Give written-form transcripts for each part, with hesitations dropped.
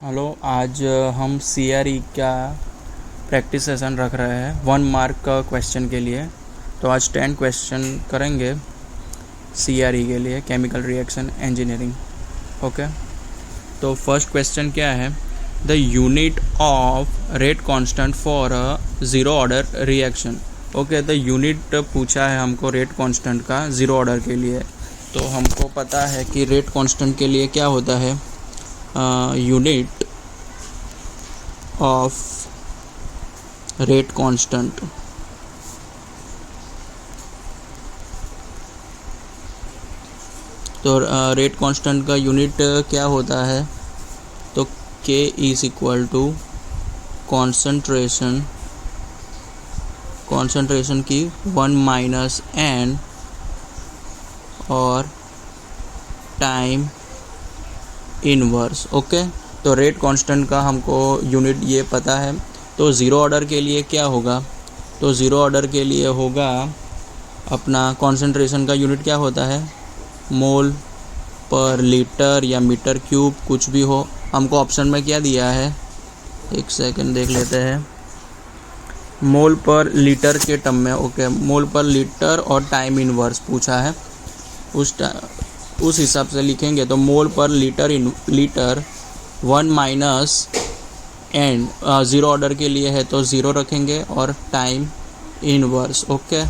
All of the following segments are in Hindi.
हेलो। आज हम CRE का प्रैक्टिस सेशन रख रहे हैं 1 मार्क का क्वेश्चन के लिए। तो आज 10 क्वेश्चन करेंगे CRE के लिए, केमिकल रिएक्शन इंजीनियरिंग। ओके, तो फर्स्ट क्वेश्चन क्या है? The unit of rate constant for a zero order reaction. Okay, the unit पूछा है हमको रेट कांस्टेंट का ज़ीरो ऑर्डर के लिए। तो हमको पता है कि रेट कांस्टेंट के लिए क्या होता है, यूनिट ऑफ रेट कांस्टेंट। तो रेट कांस्टेंट का यूनिट क्या होता है? तो K is equal to concentration की 1 माइनस n और टाइम इनवर्स। ओके, तो रेट कांस्टेंट का हमको यूनिट ये पता है। तो ज़ीरो ऑर्डर के लिए क्या होगा? तो ज़ीरो ऑर्डर के लिए होगा अपना कॉन्सेंट्रेशन का यूनिट क्या होता है, मोल पर लीटर या मीटर क्यूब, कुछ भी हो। हमको ऑप्शन में क्या दिया है, एक सेकंड देख लेते हैं। मोल पर लीटर के टर्म में, ओके, मोल पर लीटर और टाइम इनवर्स पूछा है। उस हिसाब से लिखेंगे तो मोल per litre 1 minus and zero order के लिए है तो ज़ीरो रखेंगे और टाइम इनवर्स। ओके,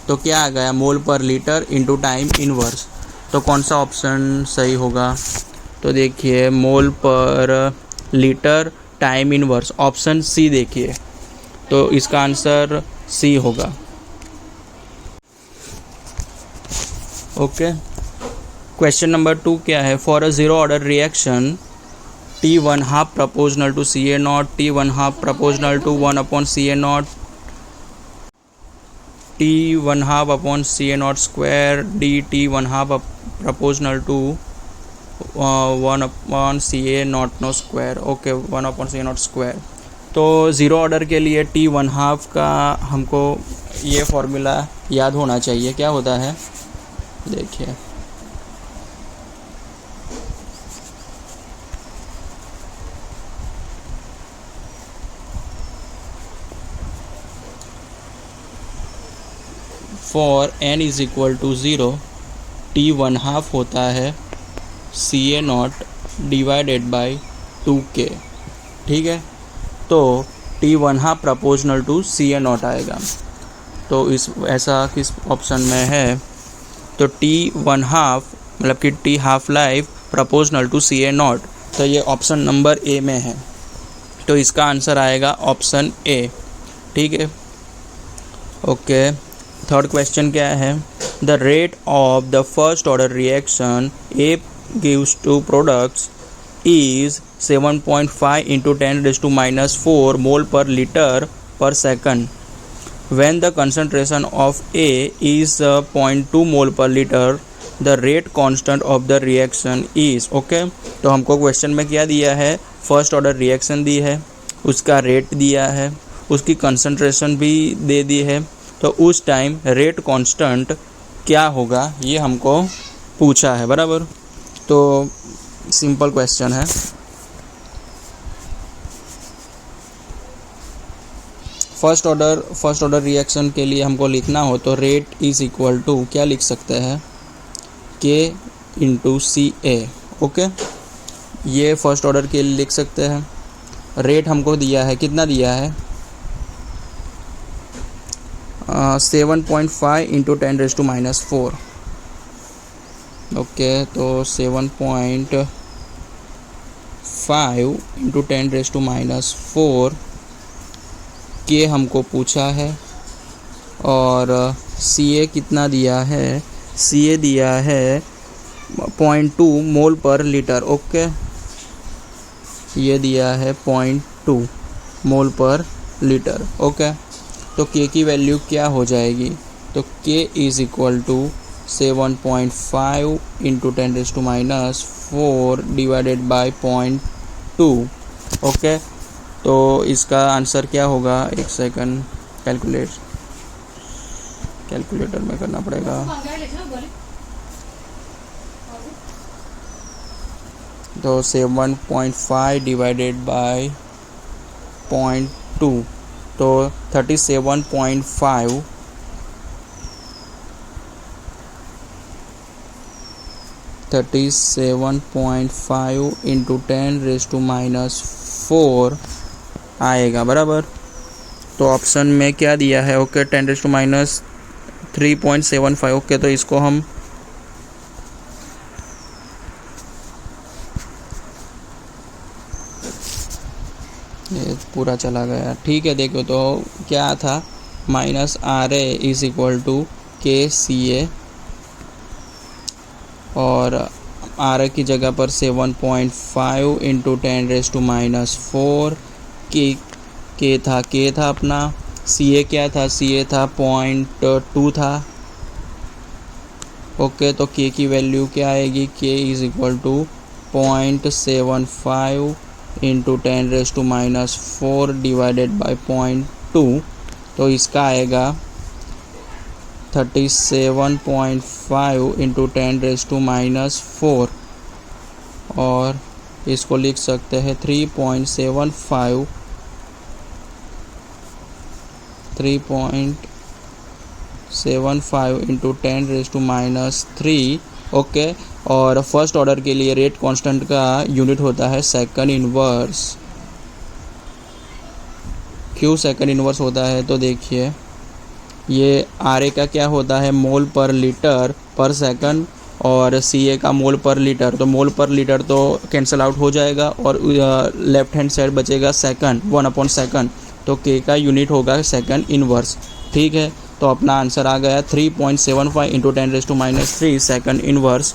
तो क्या आ गया, मोल per litre into time inverse. तो कौन सा ऑप्शन सही होगा? तो देखिए, mole per litre time inverse, option C देखिए, तो इसका आंसर सी होगा। ओके, क्वेश्चन नंबर 2 क्या है? For a zero order reaction T1 half proportional to CA not, T1 half proportional to 1 upon CA not, T1 half upon CA not square, T1 half proportional to 1 upon CA not no square. Okay, 1 upon CA not square. तो ज़ीरो ऑर्डर के लिए T1 हाफ का हमको ये फॉर्मूला याद होना चाहिए। क्या होता है देखिए, for n is equal to 0, T1 half होता है CA not divided by 2K। ठीक है, तो T1 half proportional to CA not आएगा। तो इस ऐसा किस ऑप्शन में है? तो T1 हाफ मतलब कि T half life proportional to CA not, तो ये ऑप्शन नंबर ए में है। तो इसका आंसर आएगा ऑप्शन ए। ठीक है, ओके। थर्ड क्वेश्चन क्या है? The rate of the first order reaction A gives two products is 7.5 into 10⁻⁻⁴ mole per litre per second. When the concentration of A is 0.2 mole per litre, the rate constant of the reaction is। Okay, तो हमको क्वेश्चन में क्या दिया है? फर्स्ट ऑर्डर रिएक्शन दी है, उसका रेट दिया है, उसकी कंसंट्रेशन भी दे दी है। तो उस टाइम रेट कांस्टेंट क्या होगा ये हमको पूछा है, बराबर। तो सिंपल क्वेश्चन है। फर्स्ट ऑर्डर रिएक्शन के लिए हमको लिखना हो तो रेट इज इक्वल टू क्या लिख सकते हैं, K इंटू CA। ओके, ये फर्स्ट ऑर्डर के लिए लिख सकते हैं। रेट हमको दिया है, कितना दिया है, 7.5 इंटू 10⁻⁻⁴। ओके, तो 7.5 इंटू 10⁻⁻⁴ के हमको पूछा है। और CA कितना दिया है? CA दिया है 0.2 मोल पर लीटर। ओके, ये दिया है 0.2 मोल पर लीटर। ओके, तो K की वैल्यू क्या हो जाएगी? तो K is equal to 7.5 into 10⁻⁴ divided by 0.2। Okay, तो इसका आंसर क्या होगा? एक सेकंड, कैलकुलेटर में करना पड़ेगा। तो 7.5 डिवाइडेड बाय 0.2, तो 37.5 इंटू 10⁻⁻4 आएगा, बराबर। तो ऑप्शन में क्या दिया है, ओके 10⁻3.75, ओके। तो इसको हम ये पूरा चला गया, ठीक है। देखो तो क्या था, -RA is equal to KCA, और RA की जगह पर 7.5 इंटू 10⁻⁻4 के था अपना। CA क्या था, CA था 0.2 था, ओके। तो K की वैल्यू क्या आएगी, K is equal to 0.75 into 10⁻⁻4 divided by 0.2, तो इसका आएगा 37.5 इंटू 10⁻⁻4, और इसको लिख सकते हैं 3.75 इंटू 10⁻3, ओके। और फर्स्ट ऑर्डर के लिए रेट कांस्टेंट का यूनिट होता है सेकंड इन्वर्स। क्यों सेकंड इन्वर्स होता है, तो देखिए ये RA का क्या होता है, मोल पर लीटर पर सेकंड, और CA का मोल पर लीटर। तो मोल पर लीटर तो कैंसिल आउट हो जाएगा, और लेफ्ट हैंड साइड बचेगा सेकंड, 1/2, तो K का यूनिट होगा सेकंड इन्वर्स, ठीक है। तो अपना आंसर आ गया 3.75 इंटू 10⁻3 सेकंड इन्वर्स,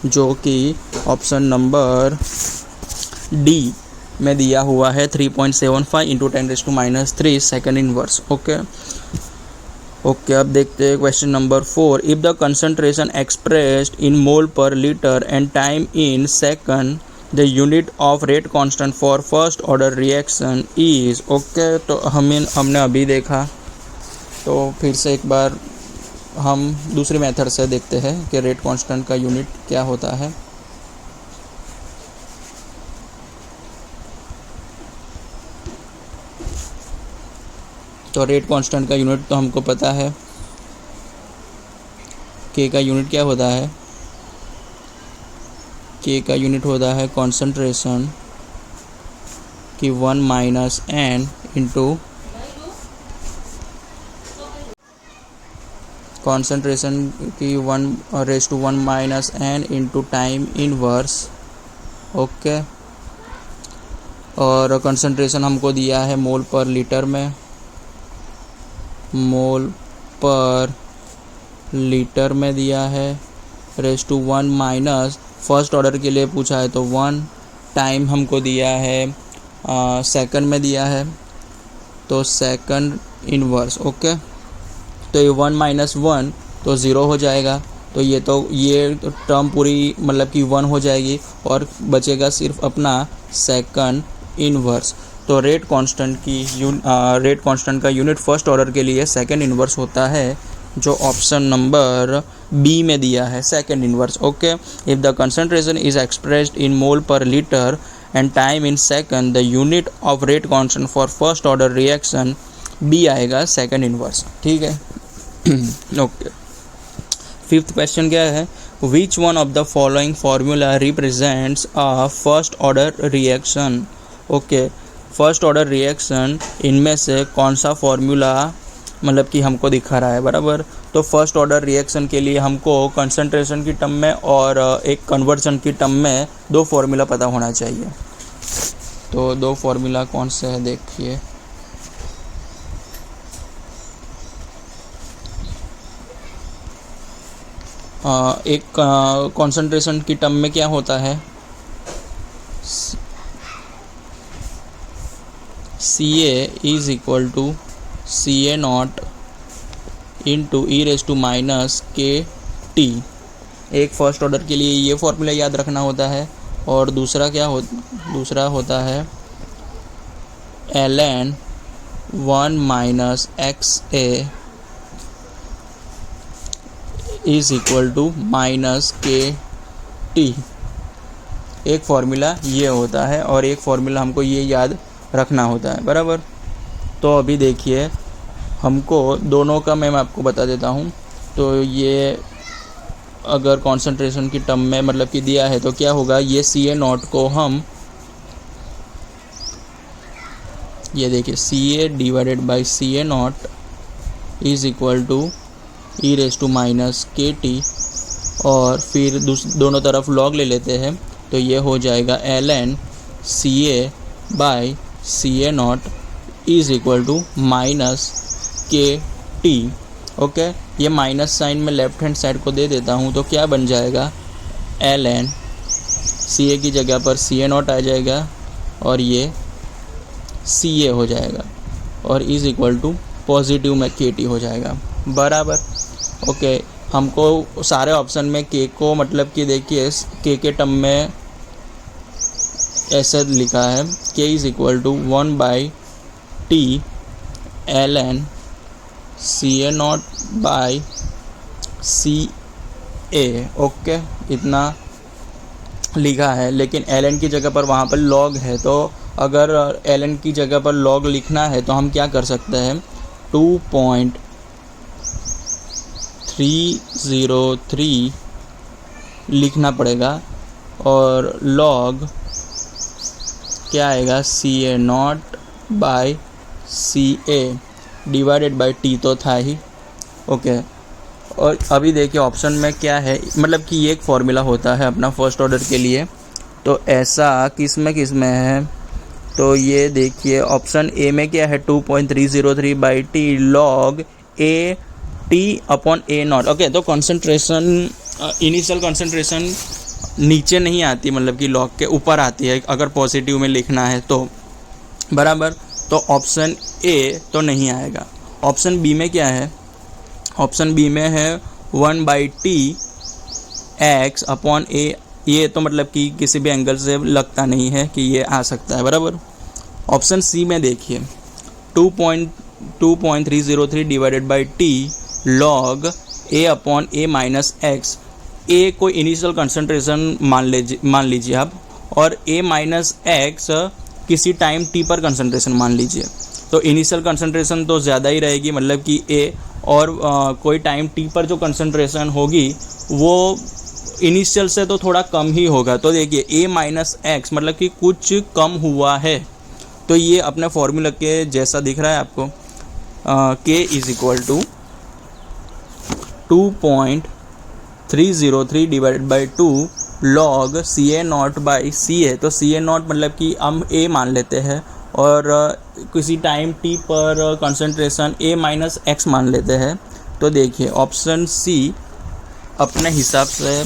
जो कि ऑप्शन नंबर डी में दिया हुआ है, 3.75 into 10⁻3 second inverse, okay. Okay, अब देखते हैं question number 4। If the concentration expressed in mole per litre and time in second, the unit of rate constant for first order reaction is, okay. तो हमने अभी देखा, तो फिर से एक बार हम दूसरी मेथड से देखते हैं कि रेट कांस्टेंट का यूनिट क्या होता है। तो रेट कांस्टेंट का यूनिट तो हमको पता है, K का यूनिट क्या होता है, K का यूनिट होता है कॉन्सेंट्रेशन की 1 माइनस n इंटू कॉन्सेंट्रेशन की 1 minus n into time inverse, okay. और कंसंट्रेशन हमको दिया है मोल पर लीटर में, मोल पर लीटर में दिया है, raise to 1 minus, first order के लिए पूछा है तो 1, टाइम हमको दिया है सेकंड में दिया है, तो सेकंड इनवर्स, ओके। तो ये 1 माइनस 1 तो 0 हो जाएगा, तो ये टर्म पूरी मतलब कि 1 हो जाएगी, और बचेगा सिर्फ अपना सेकंड इनवर्स। तो रेट कांस्टेंट का यूनिट फर्स्ट ऑर्डर के लिए सेकंड इनवर्स होता है, जो ऑप्शन नंबर बी में दिया है, second inverse, okay. If the concentration is expressed in mole per litre and time in second, the unit of rate constant for first order reaction B आएगा, सेकंड इनवर्स, ठीक है। ओके, फिफ्थ क्वेश्चन क्या है, which one of the following formula represents a first order reaction, okay. First order reaction इनमें से कौन सा फॉर्मूला मतलब कि हमको दिखा रहा है, बराबर। तो फर्स्ट ऑर्डर रिएक्शन के लिए हमको कंसंट्रेशन की टर्म में और एक कन्वर्जन की टर्म में 2 फार्मूला पता होना चाहिए। तो 2 फार्मूला कौन से है, देखिए। एक कंसंट्रेशन की टर्म में क्या होता है, CA is equal to CA naught into e⁻⁻KT। एक फर्स्ट ऑर्डर के लिए ये फॉर्मूला याद रखना होता है, और दूसरा होता है ln 1 minus XA is equal to -KT। एक फार्मूला ये होता है और एक फार्मूला हमको ये याद रखना होता है, बराबर। तो अभी देखिए हमको दोनों का मैं आपको बता देता हूँ। तो ये अगर कॉन्सेंट्रेशन की टर्म में मतलब कि दिया है तो क्या होगा, ये CA0 को हम ये देखिए CA divided by CA0 is equal to e⁻KT और फिर दोनों तरफ लॉग ले लेते हैं तो ये हो जाएगा ln CA बाई CA0 is equal to -KT। Okay, ये माइनस साइन में लेफ्ट हैंड साइड को दे देता हूँ तो क्या बन जाएगा, ln CA की जगह पर CA0 आ जाएगा और ये CA हो जाएगा और इज़ इक्वल टू पॉजिटिव में KT हो जाएगा, बराबर। ओके, हमको सारे ऑप्शन में K को मतलब कि देखिए K के टर्म में ऐसे लिखा है K is equal to 1/T ln CA0 by CA। Okay, इतना लिखा है, लेकिन ln की जगह पर वहाँ पर log है, तो अगर ln की जगह पर log लिखना है तो हम क्या कर सकते हैं, 2.303 लिखना पड़ेगा और log क्या आएगा, CA0 by CA divided by T तो था ही। ओके, और अभी देखिए ऑप्शन में क्या है, मतलब कि ये एक फार्मूला होता है अपना फर्स्ट ऑर्डर के लिए। तो ऐसा किस में है, तो ये देखिए ऑप्शन ए में क्या है, 2.303/T log AT/A0। ओके, तो कॉन्सेंट्रेशन इनिशियल कॉन्सेंट्रेशन नीचे नहीं आती, मतलब कि लॉग के ऊपर आती है अगर पॉजिटिव में लिखना है तो, बराबर। तो ऑप्शन ए तो नहीं आएगा। ऑप्शन बी में क्या है, ऑप्शन बी में है 1/T(x/A)। ये तो मतलब कि किसी भी एंगल से लगता नहीं है कि ये आ सकता है, बराबर। ऑप्शन सी में देखिए 2.303 divided by T log A/A-x। ए को इनिशियल कंसंट्रेशन मान लीजिए आप, और A-x किसी टाइम T पर कंसंट्रेशन मान लीजिए। तो इनिशियल कंसंट्रेशन तो ज़्यादा ही रहेगी, मतलब कि A, और कोई टाइम T पर जो कंसंट्रेशन होगी वो इनिशियल से तो थोड़ा कम ही होगा। तो देखिए A-x मतलब कि कुछ कम हुआ है, तो ये अपने फॉर्मूला के जैसा दिख रहा है आपको। K is equal to 2.303 divided by 2 log CA0 by CA। तो CA0 मतलब कि हम A मान लेते हैं और किसी टाइम T पर कंसंट्रेशन A-x मान लेते हैं। तो देखिए ऑप्शन सी अपने हिसाब से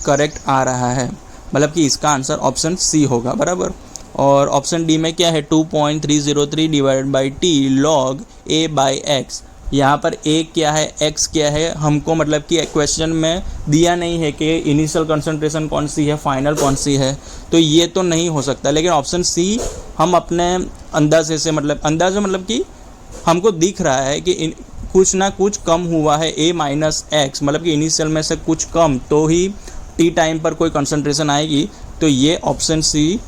करेक्ट आ रहा है, मतलब कि इसका आंसर ऑप्शन सी होगा, बराबर। और ऑप्शन डी में क्या है, 2.303 divided by T log A/x। यहाँ पर A क्या है, X क्या है, हमको मतलब कि क्वेश्चन में दिया नहीं है कि इनिशियल कंसंट्रेशन कौन सी है, फाइनल कौन सी है, तो ये तो नहीं हो सकता। लेकिन ऑप्शन सी हम अपने अंदाजे से मतलब कि हमको दिख रहा है कि कुछ ना कुछ कम हुआ है A-x, मतलब कि इनिशियल में से कुछ कम, तो ही T टाइम पर कोई कंसंट्रेशन आएगी। तो ये ऑप्शन सी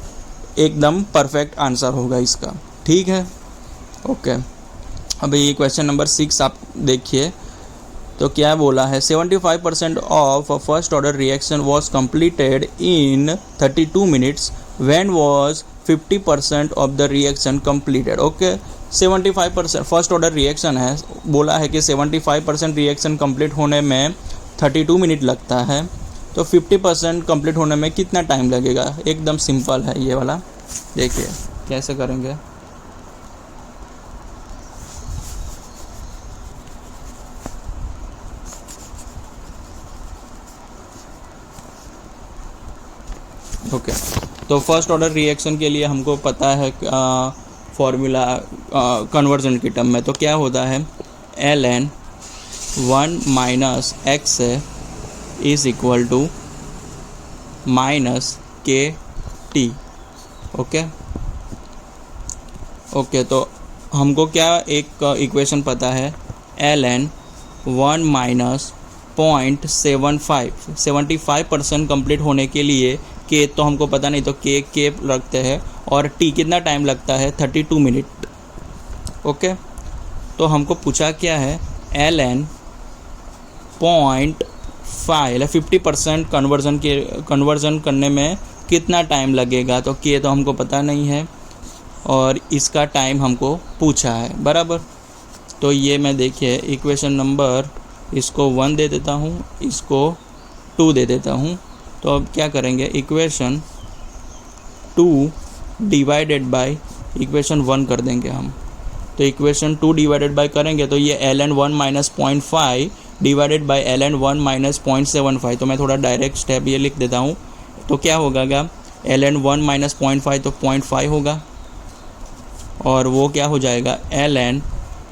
एकदम परफेक्ट आंसर होगा इसका, ठीक है। ओके, अभी क्वेश्चन नंबर 6 आप देखिए तो क्या बोला है, 75% of first order reaction was completed in 32 minutes when was 50% of the reaction completed। Okay, 75% first order reaction है, बोला है कि 75% रिएक्शन कंप्लीट होने में 32 मिनट लगता है, तो 50% कंप्लीट होने में कितना टाइम लगेगा। एकदम सिंपल है ये वाला, देखिए कैसे करेंगे। ओके, तो फर्स्ट ऑर्डर रिएक्शन के लिए हमको पता है फॉर्मूला कन्वर्जन की टर्म में, तो क्या होता है, ln 1 - x is equal to -KT। Okay, तो हमको क्या एक इक्वेशन पता है, ln 1 - 0.75 75% कंप्लीट होने के लिए के तो हमको पता नहीं, तो के रखते हैं, और टी कितना टाइम लगता है 32 मिनट। ओके, तो हमको पूछा क्या है, ln 0.5 50% कन्वर्जन करने में कितना टाइम लगेगा, तो के तो हमको पता नहीं है और इसका टाइम हमको पूछा है, बराबर। तो ये मैं देखिए इक्वेशन नंबर इसको 1 दे देता हूँ, इसको 2 दे देता हूँ। तो अब क्या करेंगे, इक्वेशन 2 डिवाइडेड बाय इक्वेशन 1 कर देंगे हम। तो इक्वेशन 2 डिवाइडेड बाय करेंगे तो ये ln 1 minus 0.5 divided by ln 1 minus 0.75। तो मैं थोड़ा डायरेक्ट स्टेप ये लिख देता हूँ। तो क्या होगा, ln 1 माइनस 0.5 तो 0.5 होगा, और वो क्या हो जाएगा, ln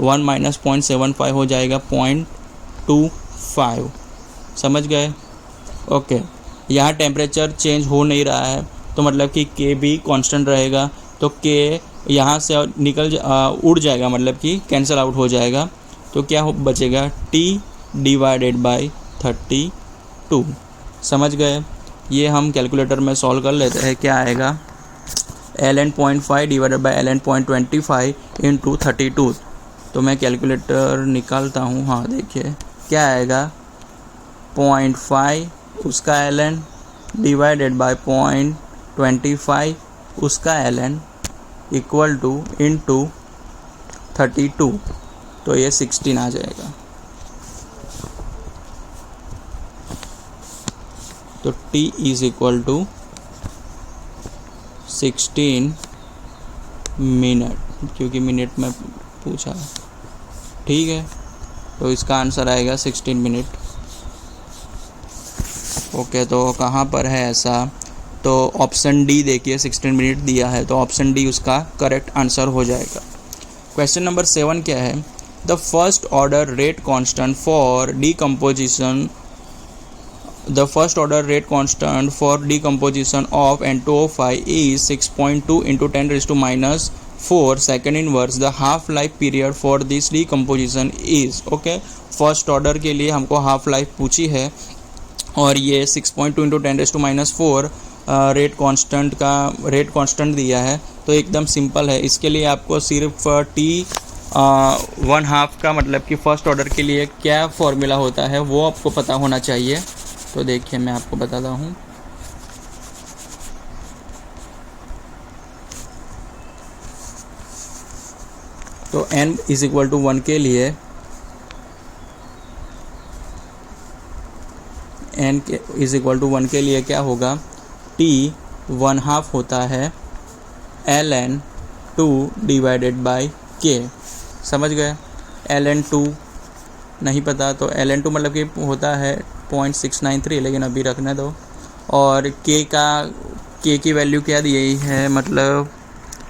1 माइनस 0.75 हो जाएगा 0.25। समझ गए? ओके, यहाँ टेम्परेचर चेंज हो नहीं रहा है तो मतलब कि के भी कांस्टेंट रहेगा, तो के यहाँ से उड़ जाएगा, मतलब कि कैंसिल आउट हो जाएगा। तो क्या बचेगा, टी डिवाइडेड बाय 32। समझ गए? ये हम कैलकुलेटर में सॉल्व कर लेते हैं। क्या आएगा, ln 0.5 divided by ln 0.25 into 32। तो मैं कैलकुलेटर निकालता हूँ। हाँ देखिए क्या आएगा, 0.5 उसका ln डिवाइडेड बाय 0.25 उसका ln इक्वल टू इंटू 32। तो ये 16 आ जाएगा। तो t is equal to 16 minute, क्योंकि मिनट में पूछा है। ठीक है, तो इसका आंसर आएगा 16 मिनट। ओके, तो कहाँ पर है ऐसा, तो ऑप्शन डी देखिए 16 मिनट दिया है, तो ऑप्शन डी उसका करेक्ट आंसर हो जाएगा। क्वेश्चन नंबर 7 क्या है, the first order rate constant for decomposition of N2O5 is 6.2 into 10⁻⁻⁴ second inverse. The half life period for this decomposition is, okay, first order के लिए हमको हाफ लाइफ पूछी है और ये 6.2 इंटू 10⁻⁴ रेट कांस्टेंट दिया है। तो एकदम सिंपल है, इसके लिए आपको सिर्फ टी 1/2 का मतलब कि फर्स्ट ऑर्डर के लिए क्या फॉर्मूला होता है वो आपको पता होना चाहिए। तो देखिए मैं आपको बताता हूँ। तो n इज इक्वल टू 1 के लिए n इज इक्वल टू 1 के लिए क्या होगा, t 1/2 होता है ln 2 डिवाइडेड बाय k। समझ गए? ln 2 नहीं पता तो ln 2 मतलब कि होता है 0.693, लेकिन अभी रखने दो। और k की वैल्यू क्या दी गई है, मतलब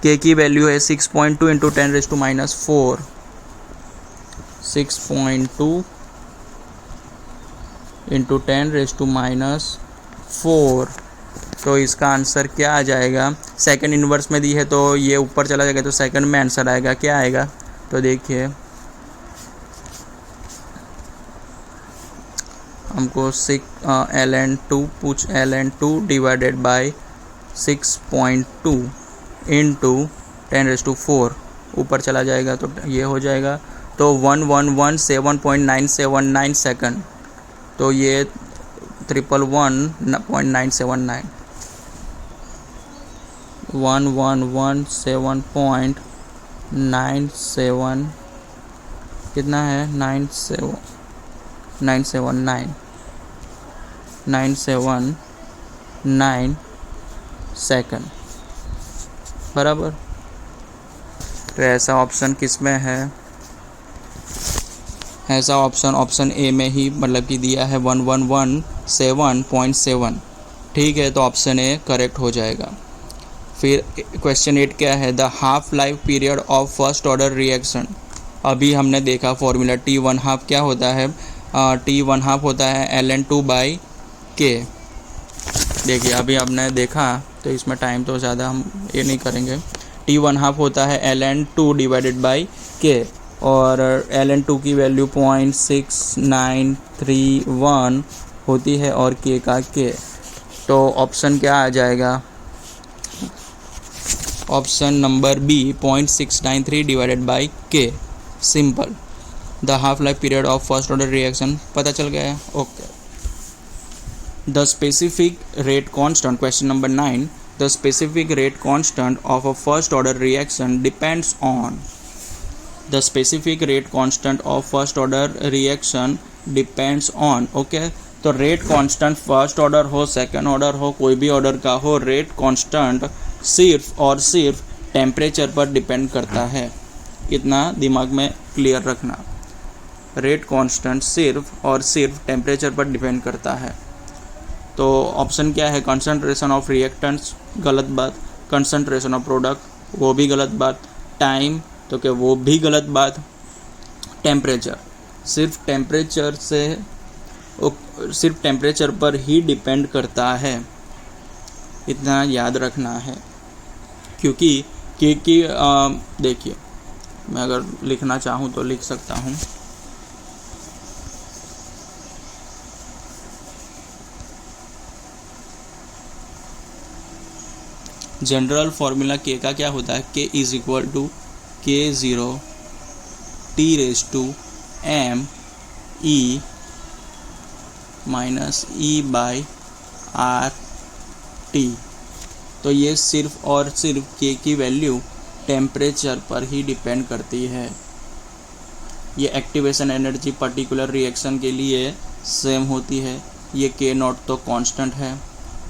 k की वैल्यू है 6.2 इंटू 10⁻⁴, 6.2 इंटू 10⁻⁴। तो इसका आंसर क्या आ जाएगा, सेकंड इन्वर्स में दी है तो ये ऊपर चला जाएगा, तो सेकंड में आंसर आएगा। क्या आएगा, तो देखिए हमको ln 2 डिवाइडेड बाय 6.2 इंटू 10⁻⁻⁴ ऊपर चला जाएगा तो ये हो जाएगा। तो 1117.979 सेकंड, तो ये 1117.979 1117.97 कितना है, 979 सेकंड, बराबर। तो ऐसा ऑप्शन किस में है, ऐसा ऑप्शन ए में ही मतलब कि दिया है 1117.7। ठीक है, तो ऑप्शन ए करेक्ट हो जाएगा। फिर क्वेश्चन 8 क्या है, the half life period of first order reaction. अभी हमने देखा फॉर्मूला t 1/2 क्या होता है, t 1/2 होता है ln 2 बाई k। देखिए अभी हमने देखा तो इसमें टाइम तो ज़्यादा हम ये नहीं करेंगे। t 1/2 होता है ln 2 डिवाइडेड बाई k, और ln 2 की वैल्यू 0.6931 होती है और k का k। तो ऑप्शन क्या आ जाएगा, option number B 0.693 divided by K, simple. The half life period of first order reaction पता चल गया है। Okay, the specific rate constant, question number 9, the specific rate constant of a first order reaction depends on, the specific rate constant of first order reaction depends on. Okay, तो रेट कांस्टेंट फर्स्ट ऑर्डर हो, सेकंड ऑर्डर हो, कोई भी ऑर्डर का हो, रेट कांस्टेंट सिर्फ और सिर्फ टेम्परेचर पर डिपेंड करता है। इतना दिमाग में क्लियर रखना, रेट कांस्टेंट सिर्फ और सिर्फ टेम्परेचर पर डिपेंड करता है। तो ऑप्शन क्या है, कंसंट्रेशन ऑफ रिएक्टेंट्स, गलत बात। कंसंट्रेशन ऑफ प्रोडक्ट, वो भी गलत बात। टाइम, तो क्या वो भी गलत बात। टेम्परेचर, सिर्फ टेम्परेचर से, सिर्फ टेम्परेचर पर ही डिपेंड करता है, इतना याद रखना है। क्योंकि देखिए, मैं अगर लिखना चाहूँ तो लिख सकता हूँ, जनरल फॉर्मूला के का क्या होता है, K is equal to K0 T⁻m E minus E/RT। तो ये सिर्फ और सिर्फ के की वैल्यू टेम्परेचर पर ही डिपेंड करती है। ये एक्टिवेशन एनर्जी पर्टिकुलर रिएक्शन के लिए सेम होती है। ये K0 तो कांस्टेंट है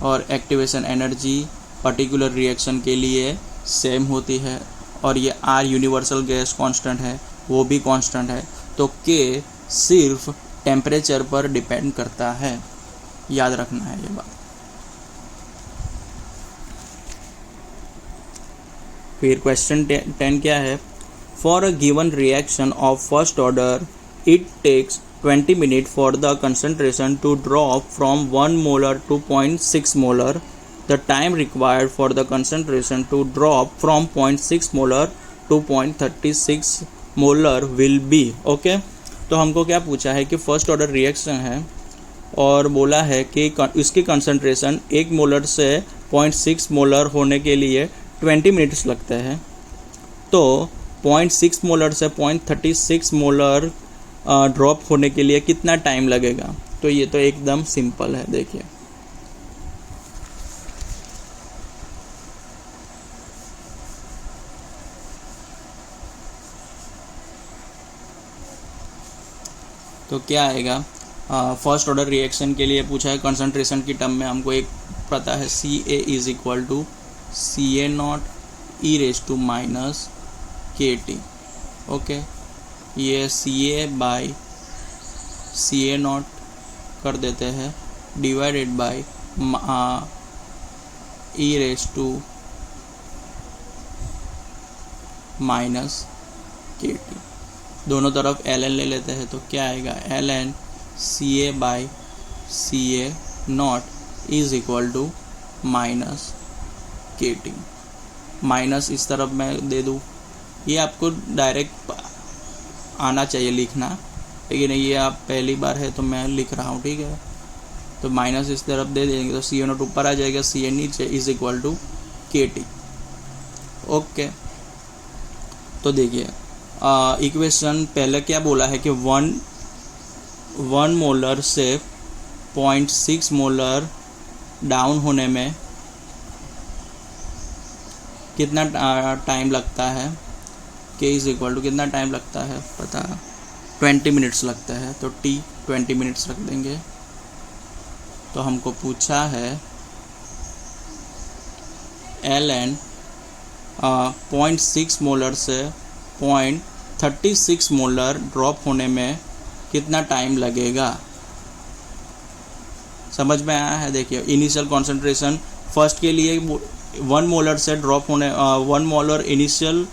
और एक्टिवेशन एनर्जी पर्टिकुलर रिएक्शन के लिए सेम होती है, और ये R यूनिवर्सल गैस कांस्टेंट है, वो भी कांस्टेंट है। तो K सिर्फ टेम्परेचर पर डिपेंड करता है, याद रखना है ये बात। फिर क्वेश्चन 10 क्या है, for a given reaction of first order it takes 20 minute for the concentration to drop from 1 molar to 0.6 molar. The time required for the concentration to drop from 0.6 molar to 0.36 molar will be. Okay, तो हमको क्या पूछा है कि फर्स्ट ऑर्डर रिएक्शन है और बोला है कि इसकी कंसंट्रेशन 1 मोलर से 0.6 मोलर होने के लिए 20 मिनट्स लगते हैं। तो 0.6 मोलर से 0.36 मोलर ड्रॉप होने के लिए कितना टाइम लगेगा। तो ये तो एकदम सिंपल है, देखिए तो क्या आएगा, फर्स्ट ऑर्डर रिएक्शन के लिए पूछा है कंसंट्रेशन की टर्म में, हमको एक पता है Ca is equal to Ca0 e⁻−kT। Okay, ये Ca/Ca0 कर देते हैं डिवाइडेड बाय e⁻−kT। दोनों तरफ ln ले लेते हैं तो क्या आएगा, ln Ca/Ca0 is equal to -kT। Minus इस तरफ मैं दे दूँ, ये आपको डायरेक्ट आना चाहिए लिखना, लेकिन ये आप पहली बार है तो मैं लिख रहा हूँ, ठीक है। तो माइनस इस तरफ दे देंगे तो Ca0 ऊपर आ जाएगा, Ca नीचे, is equal to kT। Okay, तो देखिए इक्वेशन पहले क्या बोला है कि 1 मोलर से 0.6 मोलर डाउन होने में कितना टाइम लगता है, K इज इक्वल टू कितना टाइम लगता है पता, 20 मिनट्स लगता है। तो T 20 मिनट्स रख देंगे। तो हमको पूछा है ln 0.6 मोलर से 0.36 मोलर ड्रॉप होने में कितना टाइम लगेगा। समझ में आया है। देखिए इनिशियल कॉन्सेंट्रेशन फर्स्ट के लिए 1 मोलर से ड्रॉप होने 1 मोलर इनिशियल,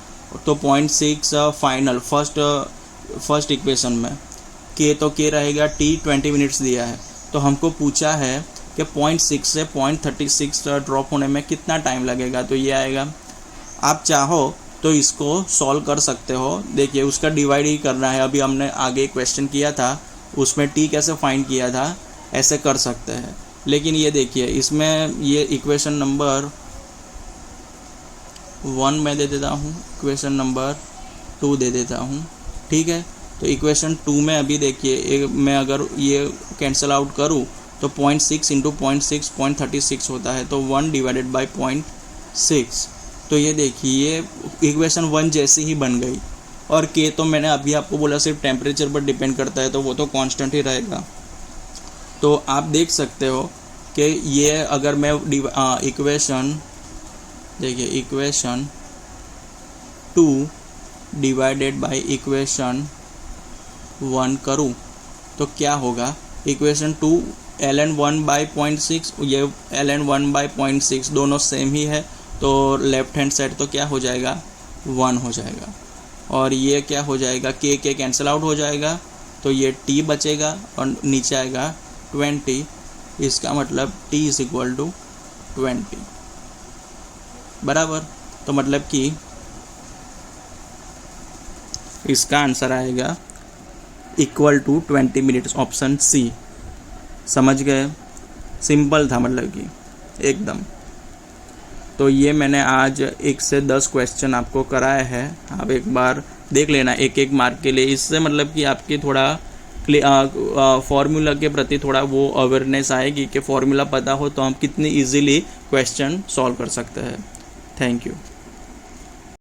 तो 0.6 फाइनल फर्स्ट इक्वेशन में। K तो K रहेगा, T 20 मिनट्स दिया है। तो हमको पूछा है कि 0.6 से 0.36 ड्रॉप होने में कितना टाइम लगेगा। तो ये आएगा, आप चाहो तो इसको सॉल्व कर सकते हो। देखिए उसका डिवाइड ही करना है, अभी हमने आगे क्वेश्चन किया था उसमें T कैसे फाइंड किया था, ऐसे कर सकते हैं। लेकिन ये देखिए इसमें ये इक्वेशन नंबर 1 मैं दे देता हूँ, इक्वेशन नंबर 2 दे देता हूँ, ठीक है। तो इक्वेशन 2 में अभी देखिए मैं अगर ये कैंसिल आउट करूँ तो 0.6 इंटू 0.6 0.36 होता है, तो 1 डिवाइडेड बाई 0.6। तो ये देखिए ये इक्वेशन 1 जैसी ही बन गई। और के तो मैंने अभी आपको बोला सिर्फ टेम्परेचर पर डिपेंड करता है, तो वो तो कांस्टेंट ही रहेगा। तो आप देख सकते हो कि ये अगर मैं इक्वेशन देखिए इक्वेशन 2 डिवाइडेड बाय इक्वेशन 1 करूँ तो क्या होगा, इक्वेशन 2 ln 1 बाई 0.6, ये ln 1 बाई 0.6 दोनों सेम ही है, तो लेफ्ट हैंड साइड तो क्या हो जाएगा 1 हो जाएगा, और ये क्या हो जाएगा के कैंसिल आउट हो जाएगा, तो ये t बचेगा और नीचे आएगा 20। इसका मतलब t इज इक्वल टू 20 बराबर। तो मतलब कि इसका आंसर आएगा equal to 20 minutes, option C. समझ गए, सिंपल था मतलब कि एकदम। तो ये मैंने आज 1 से 10 क्वेश्चन आपको कराए हैं, आप एक बार देख लेना एक एक मार्क के लिए। इससे मतलब कि आपकी थोड़ा फॉर्मूला के प्रति थोड़ा वो अवेयरनेस आएगी कि फॉर्मूला पता हो तो हम कितनी इजीली क्वेश्चन सॉल्व कर सकते हैं। Thank you.